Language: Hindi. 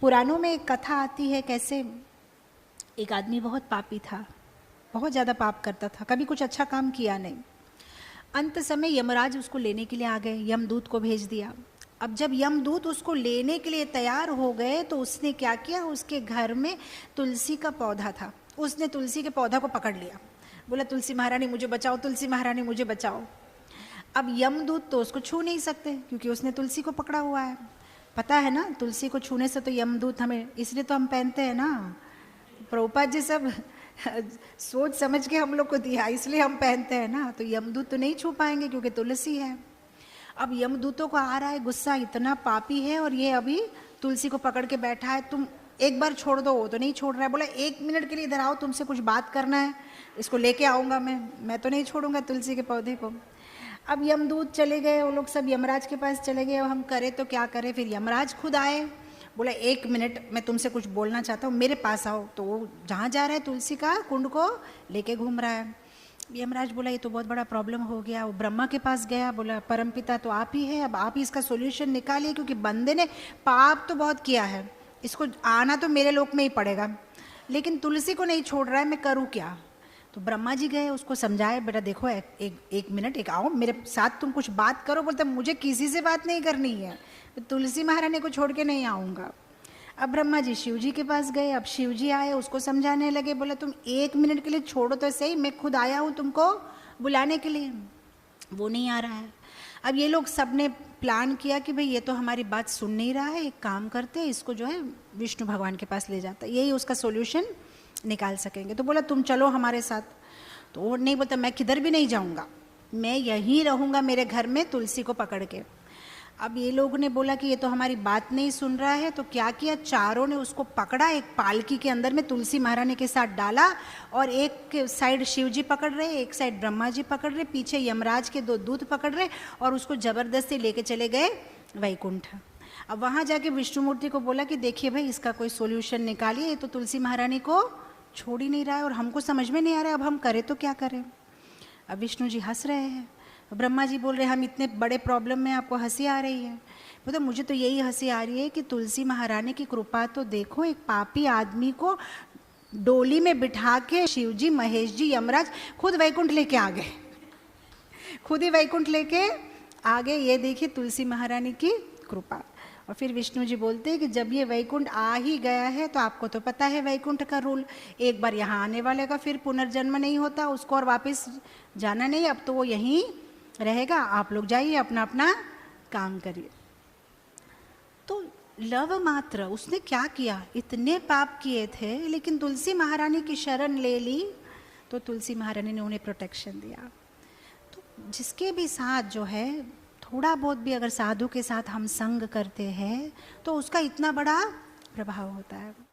पुराणों में एक कथा आती है, कैसे एक आदमी बहुत पापी था, बहुत ज़्यादा पाप करता था, कभी कुछ अच्छा काम किया नहीं। अंत समय यमराज उसको लेने के लिए आ गए, यमदूत को भेज दिया। अब जब यमदूत उसको लेने के लिए तैयार हो गए तो उसने क्या किया, उसके घर में तुलसी का पौधा था, उसने तुलसी के पौधा को पकड़ लिया, बोला तुलसी महारानी मुझे बचाओ, तुलसी महारानी मुझे बचाओ। अब यमदूत तो उसको छू नहीं सकते क्योंकि उसने तुलसी को पकड़ा हुआ है। पता है ना, तुलसी को छूने से तो यमदूत हमें, इसलिए तो हम पहनते हैं ना, प्रभुपाद जी सब सोच समझ के हम लोग को दिया, इसलिए हम पहनते हैं ना। तो यमदूत तो नहीं छू पाएंगे क्योंकि तुलसी है। अब यमदूतों को आ रहा है गुस्सा, इतना पापी है और ये अभी तुलसी को पकड़ के बैठा है, तुम एक बार छोड़ दो, वो तो नहीं छोड़ रहा है। बोला 1 मिनट के लिए इधर आओ, तुमसे कुछ बात करना है, इसको लेके आऊँगा मैं तो नहीं छोड़ूंगा तुलसी के पौधे को। अब यमदूत चले गए, वो लोग सब यमराज के पास चले गए, अब हम करें तो क्या करें। फिर यमराज खुद आए, बोला 1 मिनट मैं तुमसे कुछ बोलना चाहता हूँ, मेरे पास आओ। तो वो जहाँ जा रहा है तुलसी का कुंड को लेके घूम रहा है। यमराज बोला ये तो बहुत बड़ा प्रॉब्लम हो गया। वो ब्रह्मा के पास गया, बोला परमपिता तो आप ही है, अब आप ही इसका सोल्यूशन निकालिए, क्योंकि बंदे ने पाप तो बहुत किया है, इसको आना तो मेरे लोक में ही पड़ेगा, लेकिन तुलसी को नहीं छोड़ रहा है, मैं करूँ क्या। तो ब्रह्मा जी गए, उसको समझाए, बेटा देखो एक मिनट, एक आओ मेरे साथ, तुम कुछ बात करो। बोलते मुझे किसी से बात नहीं करनी है, तुलसी महारानी को छोड़ के नहीं आऊँगा। अब ब्रह्मा जी शिव जी के पास गए, अब शिव जी आए, उसको समझाने लगे, बोला तुम 1 मिनट के लिए छोड़ो तो सही, मैं खुद आया हूँ तुमको बुलाने के लिए। वो नहीं आ रहा है। अब ये लोग सब ने प्लान किया कि भाई ये तो हमारी बात सुन नहीं रहा है, एक काम करते हैं, इसको जो है विष्णु भगवान के पास ले जाता है, यही उसका सोल्यूशन निकाल सकेंगे। तो बोला तुम चलो हमारे साथ। तो वो नहीं, बोलता मैं किधर भी नहीं जाऊँगा, मैं यहीं रहूँगा मेरे घर में तुलसी को पकड़ के। अब ये लोगों ने बोला कि ये तो हमारी बात नहीं सुन रहा है, तो क्या किया, चारों ने उसको पकड़ा, एक पालकी के अंदर में तुलसी महारानी के साथ डाला, और एक साइड शिव जी पकड़ रहे, एक साइड ब्रह्मा जी पकड़ रहे, पीछे यमराज के 2 दूत पकड़ रहे, और उसको जबरदस्ती लेके चले गए वैकुंठ। अब वहाँ जाके विष्णुमूर्ति को बोला कि देखिए भाई इसका कोई सोल्यूशन निकालिए, ये तो तुलसी महारानी को छोड़ ही नहीं रहा है और हमको समझ में नहीं आ रहा है, अब हम करें तो क्या करें। अब विष्णु जी हंस रहे हैं, ब्रह्मा जी बोल रहे हैं हम इतने बड़े प्रॉब्लम में आपको हंसी आ रही है। मतलब मुझे तो यही हंसी आ रही है कि तुलसी महारानी की कृपा तो देखो, एक पापी आदमी को डोली में बिठा के शिव जी, महेश जी, यमराज खुद वैकुंठ लेके आ गए, खुद ही वैकुंठ लेके आ गए। ये देखिए तुलसी महारानी की कृपा। और फिर विष्णु जी बोलते हैं कि जब ये वैकुंठ आ ही गया है तो आपको तो पता है वैकुंठ का रूल, एक बार यहाँ आने वाले का फिर पुनर्जन्म नहीं होता, उसको और वापस जाना नहीं, अब तो वो यहीं रहेगा, आप लोग जाइए अपना अपना काम करिए। तो लव मात्र उसने क्या किया, इतने पाप किए थे लेकिन तुलसी महारानी की शरण ले ली, तो तुलसी महारानी ने उन्हें प्रोटेक्शन दिया। तो जिसके भी साथ जो है थोड़ा बहुत भी अगर साधु के साथ हम संग करते हैं तो उसका इतना बड़ा प्रभाव होता है।